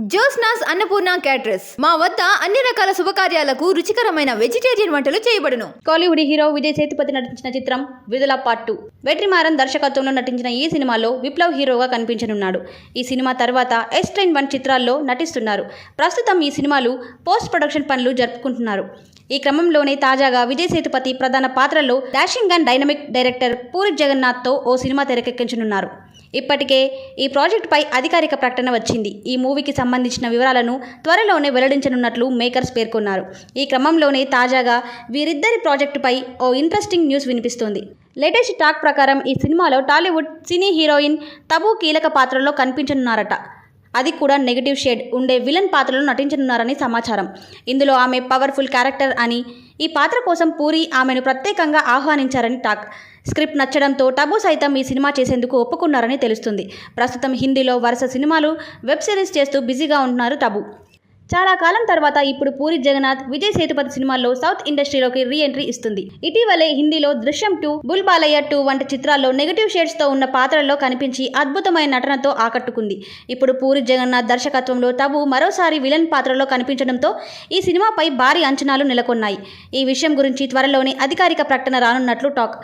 జోస్నాస్ Annapurna caterers మా వద్ద అన్ని రకాల శుభకార్యాలకు రుచికరమైన వెజిటేరియన్ వంటలు చేయబడును. కాలీవుడ్ హీరో విజయ్ సేతుపతి నటించిన చిత్రం విడుదల పార్ట్ 2. వెట్రిమారన్ దర్శకత్వంలో నటించిన ఈ సినిమాలో విప్లవ్ హీరోగా కనిపించనున్నాడు. ఈ సినిమా తర్వాత ఎస్ ట్రైన్ 1 చిత్రాల్లో నటిస్తున్నారు. ప్రస్తుతం ఈ సినిమాలు పోస్ట్ ప్రొడక్షన్ పనులు జరుపుకుంటున్నారు. ఈ క్రమంలోనే తాజాగా విజయ్ సేతుపతి ప్రధాన పాత్రలో dashing and dynamic director Puri జగన్నాథ్తో ఓ సినిమా తెరకెక్కించనున్నారు. ఇప్పటికే ఈ ప్రాజెక్టుపై అధికారిక ప్రకటన వచ్చింది. ఈ మూవీకి సంబంధించిన వివరాలను త్వరలోనే వెల్లడించనున్నట్లు మేకర్స్ పేర్కొన్నారు. ఈ క్రమంలోనే తాజాగా వీరిద్దరి ప్రాజెక్టుపై ఓ ఇంట్రెస్టింగ్ న్యూస్ వినిపిస్తోంది. లేటెస్ట్ టాక్ ప్రకారం ఈ సినిమాలో టాలీవుడ్ సినీ హీరోయిన్ తబూ కీలక పాత్రలో కనిపించనున్నారట. అది కూడా నెగిటివ్ షేడ్ ఉండే విలన్ పాత్రలో నటించనున్నారని సమాచారం. ఇందులో ఆమె పవర్ఫుల్ క్యారెక్టర్ అని, ఈ పాత్ర కోసం పూరి ఆమెను ప్రత్యేకంగా ఆహ్వానించారని టాక్. స్క్రిప్ట్ నచ్చడంతో టబు సైతం ఈ సినిమా చేసేందుకు ఒప్పుకున్నారని తెలుస్తుంది. ప్రస్తుతం హిందీలో వరుస సినిమాలు, వెబ్ సిరీస్ చేస్తూ బిజీగా ఉంటున్నారు టబు. చాలా కాలం తర్వాత ఇప్పుడు పూరి జగన్నాథ్ విజయ్ సేతుపతి సినిమాల్లో సౌత్ ఇండస్ట్రీలోకి రీ ఎంట్రీ ఇస్తుంది. ఇటీవలే హిందీలో దృశ్యం 2, బుల్ బాలయ్య 2 వంటి చిత్రాల్లో నెగిటివ్ షేడ్స్తో ఉన్న పాత్రల్లో కనిపించి అద్భుతమైన నటనతో ఆకట్టుకుంది. ఇప్పుడు పూరి జగన్నాథ్ దర్శకత్వంలో టబు మరోసారి విలన్ పాత్రలో కనిపించడంతో ఈ సినిమాపై భారీ అంచనాలు నెలకొన్నాయి. ఈ విషయం గురించి త్వరలోనే అధికారిక ప్రకటన రానున్నట్లు టాక్.